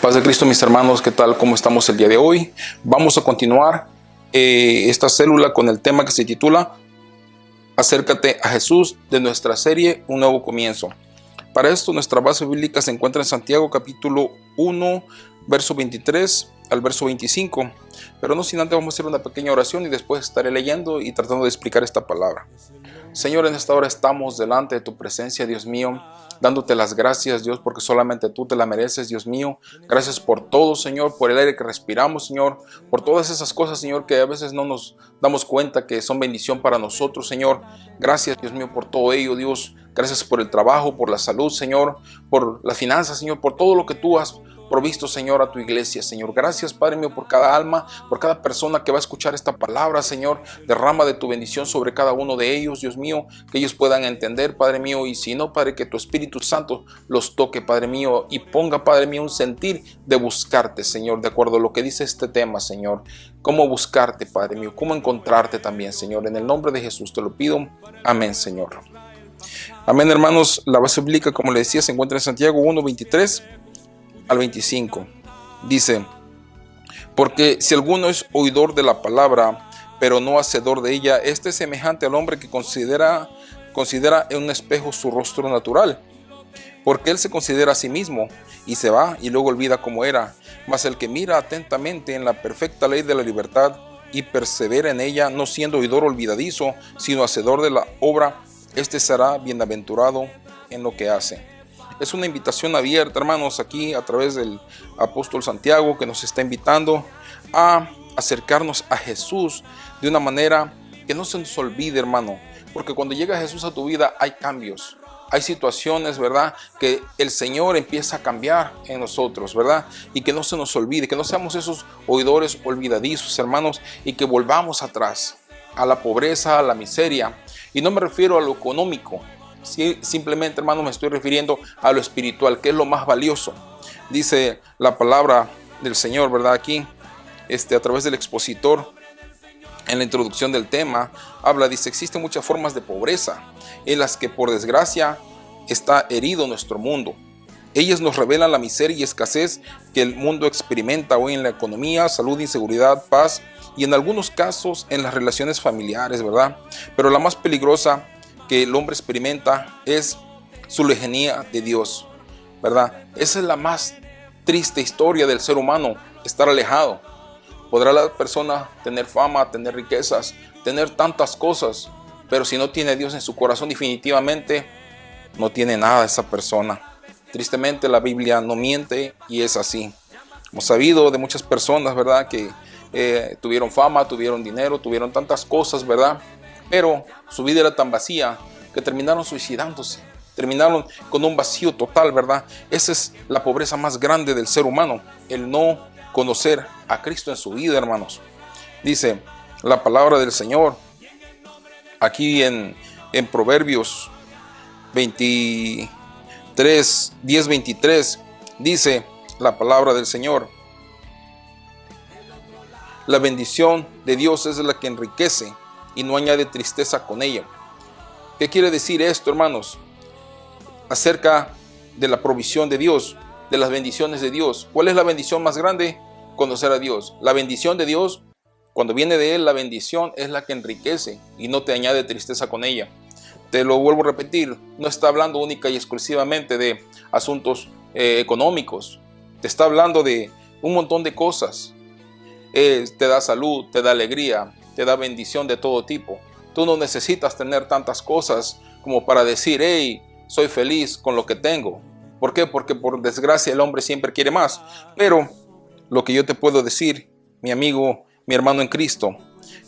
Paz de Cristo, mis hermanos, ¿qué tal? ¿Cómo estamos el día de hoy? Vamos a continuar esta célula con el tema que se titula Acércate a Jesús, de nuestra serie Un Nuevo Comienzo. Para esto nuestra base bíblica se encuentra en Santiago capítulo 1, verso 23 al verso 25. Pero no sin antes vamos a hacer una pequeña oración y después estaré leyendo y tratando de explicar esta palabra. Señor, en esta hora estamos delante de tu presencia, Dios mío, dándote las gracias, Dios, porque solamente tú te la mereces, Dios mío. Gracias por todo, Señor, por el aire que respiramos, Señor, por todas esas cosas, Señor, que a veces no nos damos cuenta que son bendición para nosotros, Señor. Gracias, Dios mío, por todo ello, Dios. Gracias por el trabajo, por la salud, Señor, por las finanzas, Señor, por todo lo que tú has provisto, Señor, a tu iglesia, Señor. Gracias, Padre mío, por cada alma, por cada persona que va a escuchar esta palabra, Señor. Derrama de tu bendición sobre cada uno de ellos, Dios mío, que ellos puedan entender, Padre mío, y si no, Padre, que tu Espíritu Santo los toque, Padre mío, y ponga, Padre mío, un sentir de buscarte, Señor, de acuerdo a lo que dice este tema, Señor. Cómo buscarte, Padre mío, cómo encontrarte también, Señor. En el nombre de Jesús te lo pido. Amén, Señor. Amén, hermanos. La base bíblica, como les decía, se encuentra en Santiago 1, 23 al 25. Dice: porque si alguno es oidor de la palabra, pero no hacedor de ella, este es semejante al hombre que considera en un espejo su rostro natural, porque él se considera a sí mismo y se va y luego olvida cómo era. Mas el que mira atentamente en la perfecta ley de la libertad y persevera en ella, no siendo oidor olvidadizo, sino hacedor de la obra, este será bienaventurado en lo que hace. Es una invitación abierta, hermanos, aquí a través del apóstol Santiago, que nos está invitando a acercarnos a Jesús de una manera que no se nos olvide, hermano, porque cuando llega Jesús a tu vida hay cambios, hay situaciones, ¿verdad?, que el Señor empieza a cambiar en nosotros, ¿verdad? Y que no se nos olvide, que no seamos esos oidores olvidadizos, hermanos, y que volvamos atrás a la pobreza, a la miseria. Y no me refiero a lo económico. Sí, simplemente, hermano, me estoy refiriendo a lo espiritual, que es lo más valioso. Dice la palabra del Señor, ¿verdad? Aquí, a través del expositor, en la introducción del tema, dice: existen muchas formas de pobreza en las que, por desgracia, está herido nuestro mundo. Ellas nos revelan la miseria y escasez que el mundo experimenta hoy en la economía, salud, inseguridad, paz y en algunos casos en las relaciones familiares, ¿verdad? Pero la más peligrosa que el hombre experimenta es su lejanía de Dios, ¿verdad? Esa es la más triste historia del ser humano, estar alejado. Podrá la persona tener fama, tener riquezas, tener tantas cosas, pero si no tiene a Dios en su corazón, definitivamente no tiene nada esa persona. Tristemente la Biblia no miente y es así. Hemos sabido de muchas personas, ¿verdad?, que tuvieron fama, tuvieron dinero, tuvieron tantas cosas, ¿verdad?, pero su vida era tan vacía que terminaron suicidándose, terminaron con un vacío total, ¿verdad? Esa es la pobreza más grande del ser humano, el no conocer a Cristo en su vida, hermanos. Dice la palabra del Señor aquí en Proverbios 10:23, dice la palabra del Señor: la bendición de Dios es la que enriquece y no añade tristeza con ella. ¿Qué quiere decir esto, hermanos? Acerca de la provisión de Dios, de las bendiciones de Dios. ¿Cuál es la bendición más grande? Conocer a Dios. La bendición de Dios, cuando viene de Él, la bendición es la que enriquece y no te añade tristeza con ella. Te lo vuelvo a repetir, no está hablando única y exclusivamente de asuntos económicos. Te está hablando de un montón de cosas. Te da salud, te da alegría, te da bendición de todo tipo. Tú no necesitas tener tantas cosas como para decir: hey, soy feliz con lo que tengo. ¿Por qué? Porque por desgracia el hombre siempre quiere más. Pero lo que yo te puedo decir, mi amigo, mi hermano en Cristo,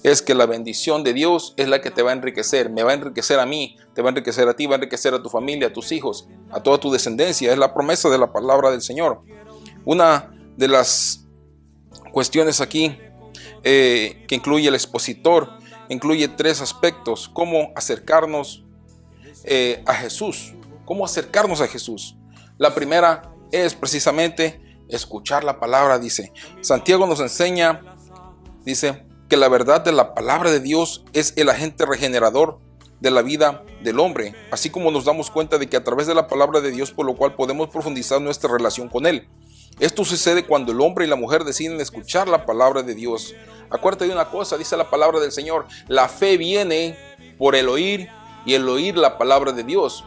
es que la bendición de Dios es la que te va a enriquecer. Me va a enriquecer a mí, te va a enriquecer a ti, va a enriquecer a tu familia, a tus hijos, a toda tu descendencia. Es la promesa de la palabra del Señor. Una de las cuestiones aquí que incluye el expositor, incluye 3 aspectos: cómo acercarnos a Jesús. ¿Cómo acercarnos a Jesús? La primera es precisamente escuchar la palabra. Dice, Santiago nos enseña, dice, que la verdad de la palabra de Dios es el agente regenerador de la vida del hombre, así como nos damos cuenta de que a través de la palabra de Dios, por lo cual podemos profundizar nuestra relación con Él. Esto sucede cuando el hombre y la mujer deciden escuchar la palabra de Dios. Acuérdate de una cosa, dice la palabra del Señor, la fe viene por el oír y el oír la palabra de Dios.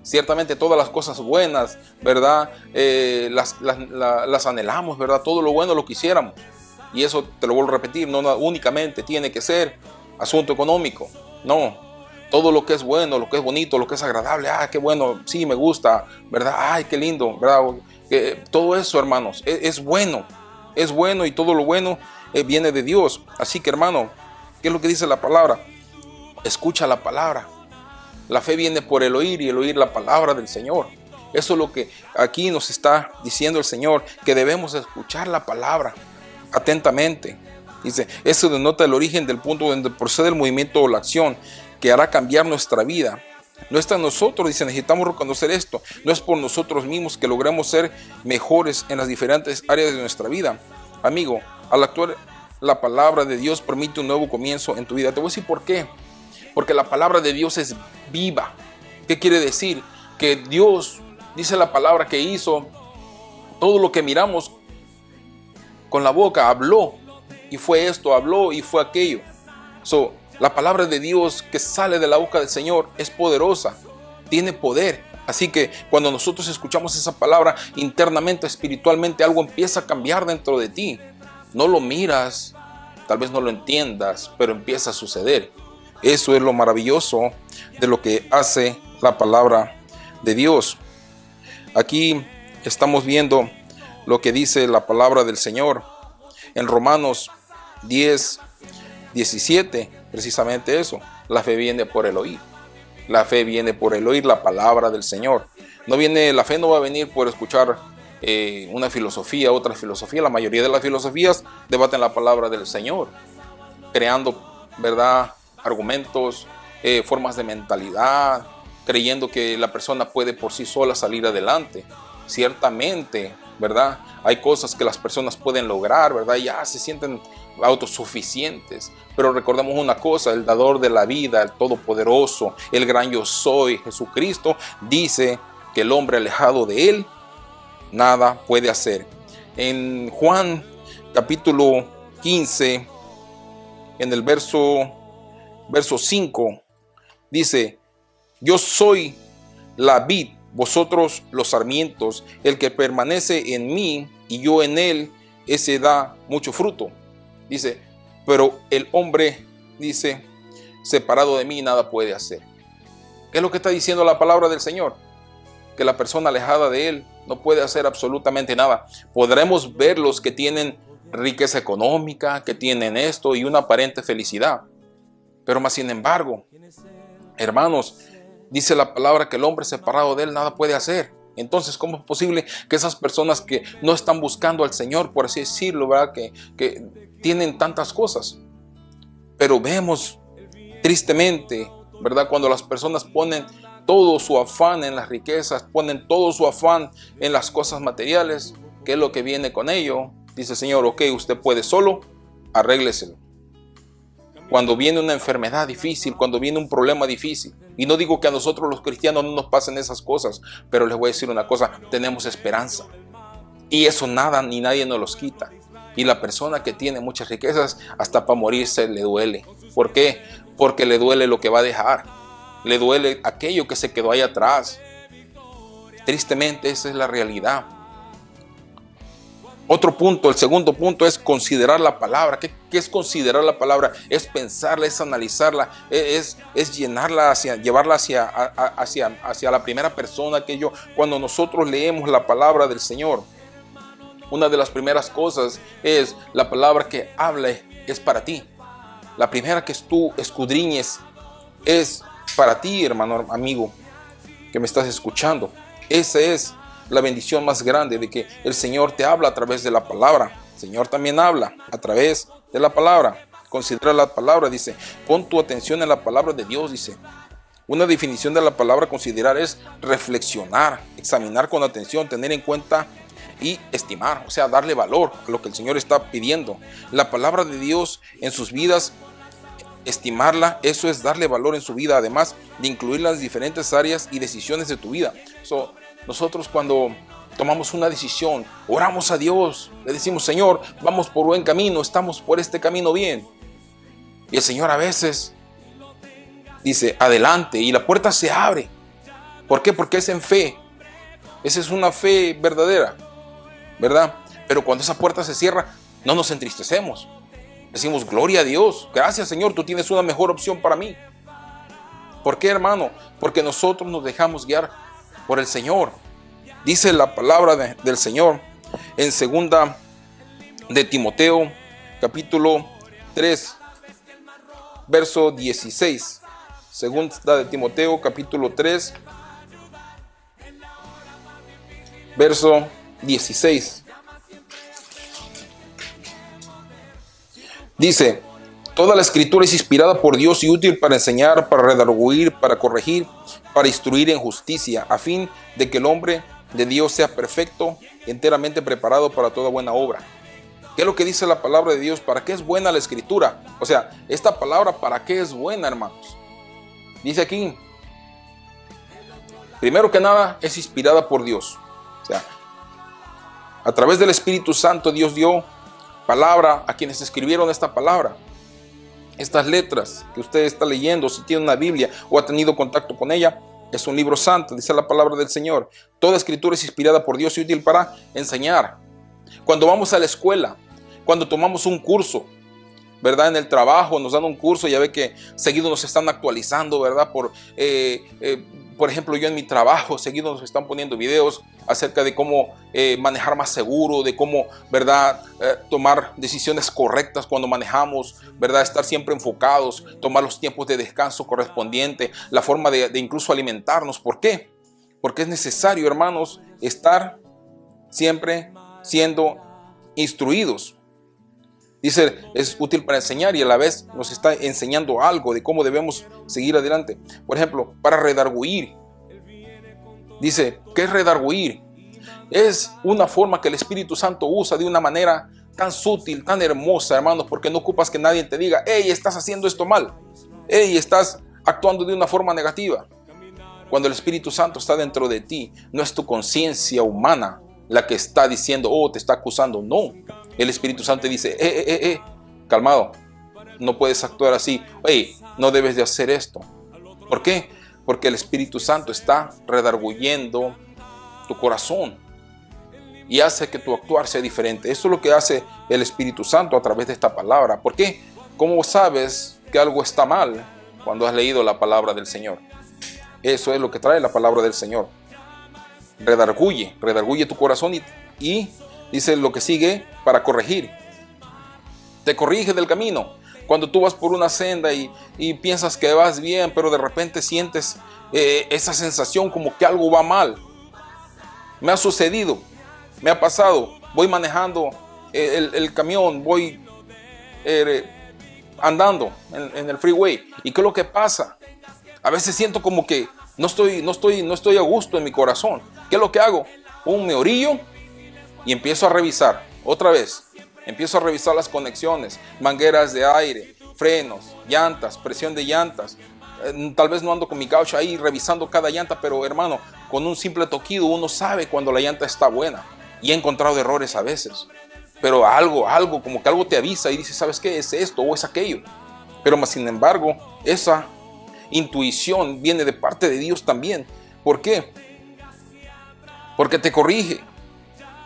Ciertamente todas las cosas buenas, ¿verdad? Las anhelamos, ¿verdad? Todo lo bueno lo quisiéramos. Y eso te lo vuelvo a repetir, no únicamente tiene que ser asunto económico. No, todo lo que es bueno, lo que es bonito, lo que es agradable, qué bueno, sí, me gusta, ¿verdad? Ay, qué lindo, ¿verdad? Todo eso, hermanos, es bueno y todo lo bueno viene de Dios. Así que, hermano, ¿qué es lo que dice la palabra? Escucha la palabra. La fe viene por el oír y el oír la palabra del Señor. Eso es lo que aquí nos está diciendo el Señor, que debemos escuchar la palabra atentamente. Dice, eso denota el origen del punto donde procede el movimiento o la acción que hará cambiar nuestra vida. No está en nosotros, dice, necesitamos reconocer esto. No es por nosotros mismos que logremos ser mejores en las diferentes áreas de nuestra vida. Amigo, al actuar la palabra de Dios permite un nuevo comienzo en tu vida. Te voy a decir por qué. Porque la palabra de Dios es viva. ¿Qué quiere decir? Que Dios, dice la palabra, que hizo todo lo que miramos con la boca, habló. Y fue esto, habló y fue aquello. La palabra de Dios que sale de la boca del Señor es poderosa, tiene poder. Así que cuando nosotros escuchamos esa palabra internamente, espiritualmente, algo empieza a cambiar dentro de ti. No lo miras, tal vez no lo entiendas, pero empieza a suceder. Eso es lo maravilloso de lo que hace la palabra de Dios. Aquí estamos viendo lo que dice la palabra del Señor en Romanos 10:17, precisamente eso. La fe viene por el oír. La fe viene por el oír la palabra del Señor. La fe no va a venir por escuchar una filosofía, otra filosofía. La mayoría de las filosofías debaten la palabra del Señor, creando, ¿verdad?, argumentos, formas de mentalidad, creyendo que la persona puede por sí sola salir adelante. Ciertamente, ¿verdad? Hay cosas que las personas pueden lograr, ¿verdad? Ya se sienten autosuficientes. Pero recordemos una cosa, el dador de la vida, el todopoderoso, el gran yo soy, Jesucristo, dice que el hombre alejado de él nada puede hacer. En Juan capítulo 15, en el verso 5, dice, yo soy la vid, vosotros los sarmientos, el que permanece en mí y yo en él, ese da mucho fruto. Dice, pero el hombre, dice, separado de mí nada puede hacer. ¿Qué es lo que está diciendo la palabra del Señor? Que la persona alejada de él no puede hacer absolutamente nada. Podremos ver los que tienen riqueza económica, que tienen esto y una aparente felicidad. Pero más sin embargo, hermanos, dice la palabra que el hombre separado de él nada puede hacer. Entonces, ¿cómo es posible que esas personas que no están buscando al Señor, por así decirlo, ¿verdad?, que tienen tantas cosas? Pero vemos tristemente, ¿verdad?, cuando las personas ponen todo su afán en las riquezas, ponen todo su afán en las cosas materiales, ¿qué es lo que viene con ello? Dice el Señor, ok, usted puede solo, arrégleselo. Cuando viene una enfermedad difícil, cuando viene un problema difícil, y no digo que a nosotros los cristianos no nos pasen esas cosas, pero les voy a decir una cosa, tenemos esperanza. Y eso nada ni nadie nos los quita. Y la persona que tiene muchas riquezas, hasta para morirse le duele. ¿Por qué? Porque le duele lo que va a dejar. Le duele aquello que se quedó ahí atrás. Tristemente, esa es la realidad. Otro punto, el segundo punto es considerar la palabra. ¿Qué es considerar la palabra? Es pensarla, es analizarla, es llenarla, llevarla hacia la primera persona. Cuando nosotros leemos la palabra del Señor, una de las primeras cosas es la palabra que habla es para ti. La primera que tú escudriñes es para ti, hermano, amigo, que me estás escuchando. Esa es la bendición más grande, de que el Señor te habla a través de la palabra. El Señor también habla a través de la palabra. Considera la palabra, dice, pon tu atención en la palabra de Dios, dice. Una definición de la palabra considerar es reflexionar, examinar con atención, tener en cuenta y estimar, o sea, darle valor a lo que el Señor está pidiendo. La palabra de Dios en sus vidas, estimarla, eso es darle valor en su vida, además de incluir las diferentes áreas y decisiones de tu vida. Nosotros cuando tomamos una decisión, oramos a Dios, le decimos, Señor, vamos por buen camino, estamos por este camino bien. Y el Señor a veces dice, adelante, y la puerta se abre. ¿Por qué? Porque es en fe. Esa es una fe verdadera, ¿verdad? Pero cuando esa puerta se cierra, no nos entristecemos. Decimos, gloria a Dios, gracias Señor, tú tienes una mejor opción para mí. ¿Por qué, hermano? Porque nosotros nos dejamos guiar por el Señor. Dice la palabra del Señor en 2 de Timoteo, capítulo 3, verso 16. 2 de Timoteo, capítulo 3, verso 16. Dice, toda la escritura es inspirada por Dios y útil para enseñar, para redarguir, para corregir, para instruir en justicia, a fin de que el hombre de Dios sea perfecto, enteramente preparado para toda buena obra. ¿Qué es lo que dice la palabra de Dios? ¿Para qué es buena la escritura? O sea, esta palabra, ¿para qué es buena, hermanos? Dice aquí, primero que nada, es inspirada por Dios. O sea, a través del Espíritu Santo Dios dio palabra a quienes escribieron esta palabra. Estas letras que usted está leyendo, si tiene una Biblia o ha tenido contacto con ella, es un libro santo, dice la palabra del Señor. Toda escritura es inspirada por Dios y útil para enseñar. Cuando vamos a la escuela, cuando tomamos un curso, ¿verdad? En el trabajo nos dan un curso, ya ve que seguido nos están actualizando, ¿verdad? Por ejemplo, yo en mi trabajo, seguido nos están poniendo videos acerca de cómo manejar más seguro, de cómo, ¿verdad? Tomar decisiones correctas cuando manejamos, ¿verdad? Estar siempre enfocados, tomar los tiempos de descanso correspondientes, la forma de incluso alimentarnos. ¿Por qué? Porque es necesario, hermanos, estar siempre siendo instruidos. Dice, es útil para enseñar y a la vez nos está enseñando algo de cómo debemos seguir adelante. Por ejemplo, para redarguir. Dice, ¿qué es redarguir? Es una forma que el Espíritu Santo usa de una manera tan sutil, tan hermosa, hermanos, porque no ocupas que nadie te diga, hey, estás haciendo esto mal. Hey, estás actuando de una forma negativa. Cuando el Espíritu Santo está dentro de ti, no es tu conciencia humana la que está diciendo, oh, te está acusando. No, el Espíritu Santo dice, calmado, no puedes actuar así. Hey, no debes de hacer esto. ¿Por qué? Porque el Espíritu Santo está redarguyendo tu corazón y hace que tu actuar sea diferente. Eso es lo que hace el Espíritu Santo a través de esta palabra. ¿Por qué? ¿Cómo sabes que algo está mal cuando has leído la palabra del Señor? Eso es lo que trae la palabra del Señor. Redarguye tu corazón y dice lo que sigue para corregir. Te corrige del camino. Cuando tú vas por una senda y piensas que vas bien, pero de repente sientes esa sensación como que algo va mal. Me ha sucedido, me ha pasado. Voy manejando el camión, voy andando en el freeway. ¿Y qué es lo que pasa? A veces siento como que no estoy a gusto en mi corazón. ¿Qué es lo que hago? Me orillo y empiezo a revisar otra vez. Empiezo a revisar las conexiones, mangueras de aire, frenos, llantas, presión de llantas. Tal vez no ando con mi caucho ahí revisando cada llanta, pero hermano, con un simple toquido uno sabe cuando la llanta está buena. Y he encontrado errores a veces. Pero algo, como que algo te avisa y dice, ¿sabes qué? Es esto o es aquello. Pero más sin embargo, esa intuición viene de parte de Dios también. ¿Por qué? Porque te corrige,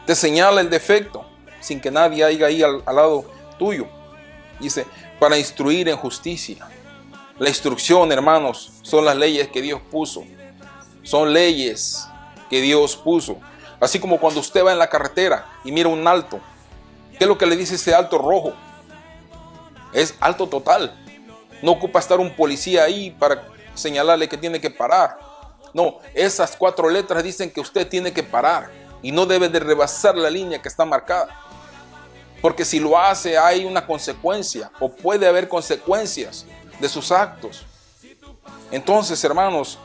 te señala el defecto sin que nadie haya ahí al lado tuyo. Dice, para instruir en justicia. La instrucción, hermanos, son las leyes que Dios puso. Son leyes que Dios puso. Así como cuando usted va en la carretera y mira un alto. ¿Qué es lo que le dice ese alto rojo? Es alto total. No ocupa estar un policía ahí para señalarle que tiene que parar. No, esas 4 letras dicen que usted tiene que parar y no debe de rebasar la línea que está marcada. Porque si lo hace hay una consecuencia o puede haber consecuencias de sus actos. Entonces, hermanos,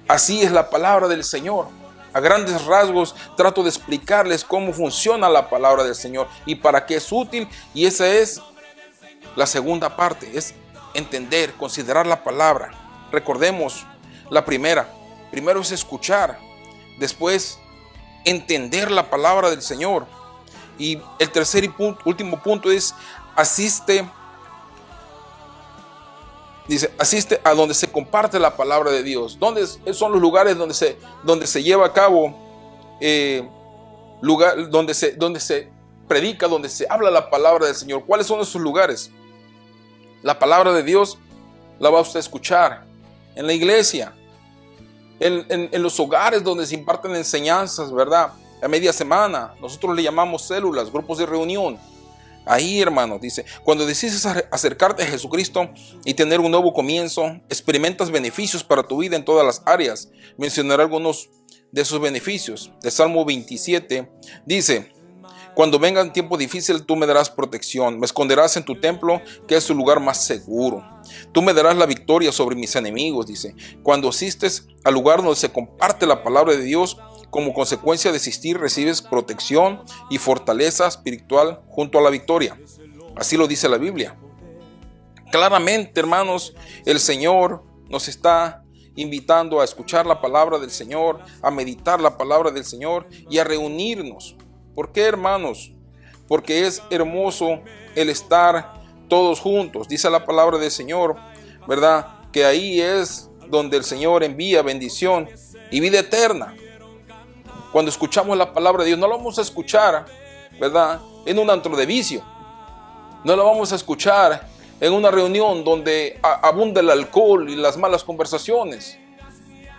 así es la palabra del Señor. A grandes rasgos trato de explicarles cómo funciona la palabra del Señor y para qué es útil. Y esa es la segunda parte, es entender, considerar la palabra. Recordemos la primero es escuchar, después entender la palabra del Señor. Y el tercer y último punto es, asiste a donde se comparte la palabra de Dios. ¿Dónde son los lugares donde se lleva a cabo, donde se predica, donde se habla la palabra del Señor? ¿Cuáles son esos lugares? La palabra de Dios la va usted a escuchar en la iglesia, en los hogares donde se imparten enseñanzas, ¿verdad? A media semana, nosotros le llamamos células, grupos de reunión. Ahí, hermano, dice, cuando decides acercarte a Jesucristo y tener un nuevo comienzo, experimentas beneficios para tu vida en todas las áreas. Mencionaré algunos de esos beneficios. El Salmo 27 dice: cuando vengan tiempos difíciles, tú me darás protección, me esconderás en tu templo, que es su lugar más seguro. Tú me darás la victoria sobre mis enemigos, dice. Cuando asistes al lugar donde se comparte la palabra de Dios, como consecuencia de asistir, recibes protección y fortaleza espiritual junto a la victoria. Así lo dice la Biblia. Claramente, hermanos, el Señor nos está invitando a escuchar la palabra del Señor, a meditar la palabra del Señor y a reunirnos. ¿Por qué, hermanos? Porque es hermoso el estar todos juntos. Dice la palabra del Señor, ¿verdad? Que ahí es donde el Señor envía bendición y vida eterna. Cuando escuchamos la palabra de Dios, no la vamos a escuchar, ¿verdad?, en un antro de vicio. No la vamos a escuchar en una reunión donde abunda el alcohol y las malas conversaciones.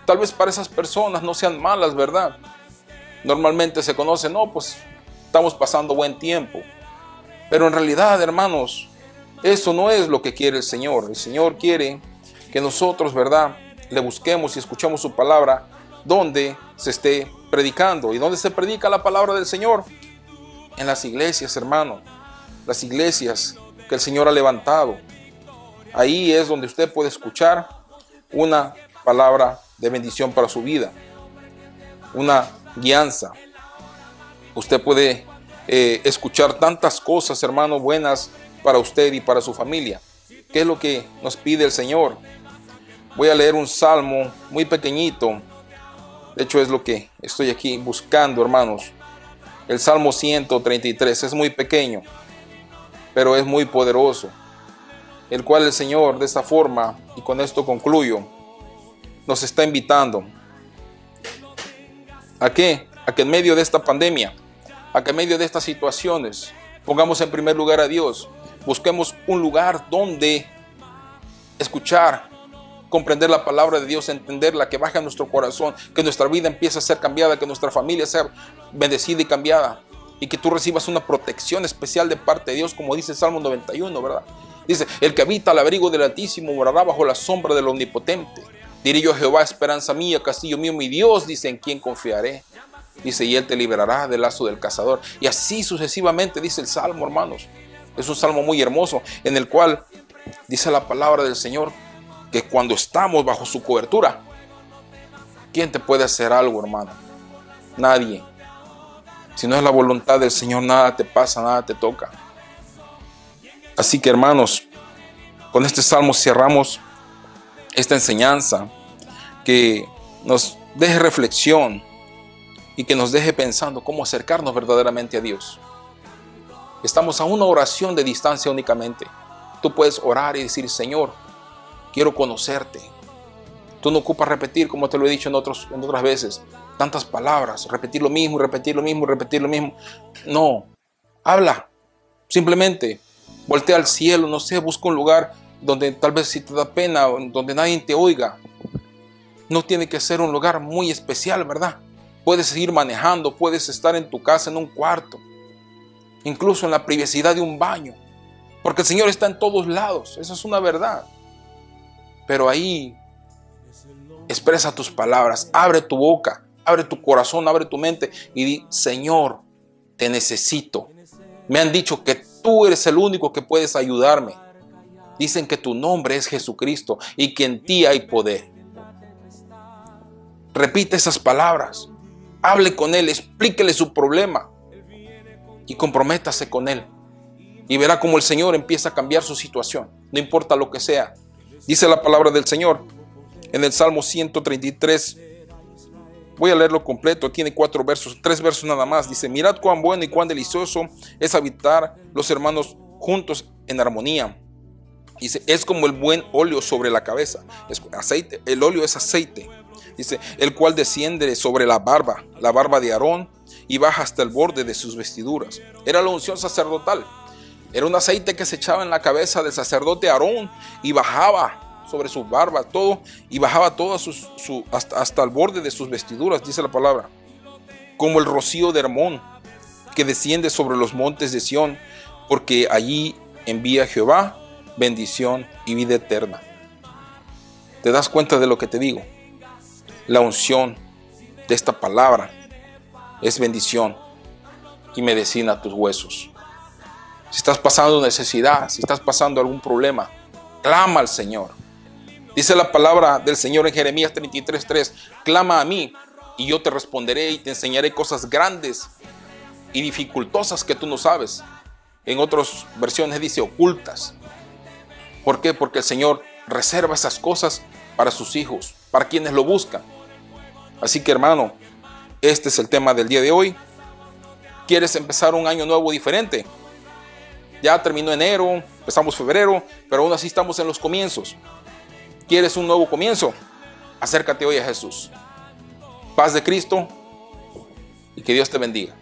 Tal vez para esas personas no sean malas, ¿verdad? Normalmente se conoce, no, pues estamos pasando buen tiempo. Pero en realidad, hermanos, eso no es lo que quiere el Señor. El Señor quiere que nosotros, ¿verdad?, le busquemos y escuchemos su palabra donde se esté predicando. ¿Y dónde se predica la palabra del Señor? En las iglesias, hermano. Las iglesias que el Señor ha levantado. Ahí es donde usted puede escuchar una palabra de bendición para su vida, una guianza. Usted puede escuchar tantas cosas, hermano, buenas para usted y para su familia. ¿Qué es lo que nos pide el Señor? Voy a leer un salmo muy pequeñito. De hecho, es lo que estoy aquí buscando, hermanos. El Salmo 133 es muy pequeño, pero es muy poderoso, el cual el Señor, de esta forma, y con esto concluyo, nos está invitando ¿a qué? A que en medio de esta pandemia, a que en medio de estas situaciones, pongamos en primer lugar a Dios. Busquemos un lugar donde escuchar, comprender la palabra de Dios, entenderla, que baje a nuestro corazón, que nuestra vida empiece a ser cambiada, que nuestra familia sea bendecida y cambiada, y que tú recibas una protección especial de parte de Dios, como dice el Salmo 91, ¿verdad? Dice: el que habita al abrigo del Altísimo morará bajo la sombra del Omnipotente. Diré yo: Jehová, esperanza mía, castillo mío, mi Dios, dice, en quien confiaré. Dice: y Él te liberará del lazo del cazador. Y así sucesivamente dice el Salmo, hermanos. Es un salmo muy hermoso, en el cual dice la palabra del Señor que cuando estamos bajo su cobertura, ¿quién te puede hacer algo, hermano? Nadie. Si no es la voluntad del Señor, nada te pasa, nada te toca. Así que, hermanos, con este salmo cerramos esta enseñanza, que nos deje reflexión y que nos deje pensando cómo acercarnos verdaderamente a Dios. Estamos a una oración de distancia únicamente. Tú puedes orar y decir: Señor, quiero conocerte. Tú no ocupas repetir, como te lo he dicho en otras veces, tantas palabras, repetir lo mismo, repetir lo mismo, repetir lo mismo. No, habla. Simplemente voltea al cielo, no sé, busca un lugar donde tal vez, si te da pena, donde nadie te oiga. No tiene que ser un lugar muy especial, ¿verdad? Puedes seguir manejando, puedes estar en tu casa, en un cuarto, incluso en la privacidad de un baño, porque el Señor está en todos lados. Eso es una verdad. Pero ahí expresa tus palabras, abre tu boca, abre tu corazón, abre tu mente y di: Señor, te necesito. Me han dicho que tú eres el único que puedes ayudarme. Dicen que tu nombre es Jesucristo y que en ti hay poder. Repite esas palabras, hable con Él, explíquele su problema y comprométase con Él. Y verá cómo el Señor empieza a cambiar su situación, no importa lo que sea. Dice la palabra del Señor en el Salmo 133, Voy a leerlo completo, tiene 4 versos, 3 versos nada más. Dice: mirad cuán bueno y cuán delicioso es habitar los hermanos juntos en armonía. Dice: es como el buen óleo sobre la cabeza. Es aceite, el óleo es aceite. Dice: el cual desciende sobre la barba de Aarón, y baja hasta el borde de sus vestiduras. Era la unción sacerdotal. Era un aceite que se echaba en la cabeza del sacerdote Aarón y bajaba sobre su barba, todo, y bajaba todo hasta el borde de sus vestiduras, dice la palabra. Como el rocío de Hermón, que desciende sobre los montes de Sión, porque allí envía Jehová bendición y vida eterna. ¿Te das cuenta de lo que te digo? La unción de esta palabra es bendición y medicina a tus huesos. Si estás pasando necesidad, si estás pasando algún problema, clama al Señor. Dice la palabra del Señor en Jeremías 33:3: clama a mí y yo te responderé y te enseñaré cosas grandes y dificultosas que tú no sabes. En otras versiones dice ocultas. ¿Por qué? Porque el Señor reserva esas cosas para sus hijos, para quienes lo buscan. Así que, hermano, este es el tema del día de hoy. ¿Quieres empezar un año nuevo diferente? Ya terminó enero, empezamos febrero, pero aún así estamos en los comienzos. ¿Quieres un nuevo comienzo? Acércate hoy a Jesús. Paz de Cristo y que Dios te bendiga.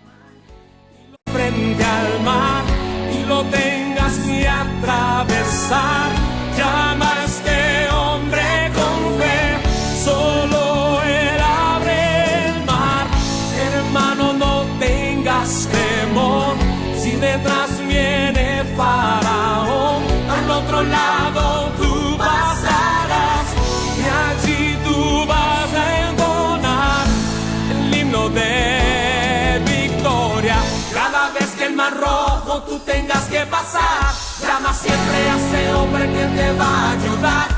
Frente al mar y lo tengas que atravesar, llama a este hombre con fe, solo él abre el mar. Hermano, no tengas temor, si detrás viene Faraón, al otro lado tú pasarás y allí tú vas a entonar el himno de victoria. Cada vez que el mar rojo tú tengas que pasar, llama siempre a ese hombre que te va a ayudar.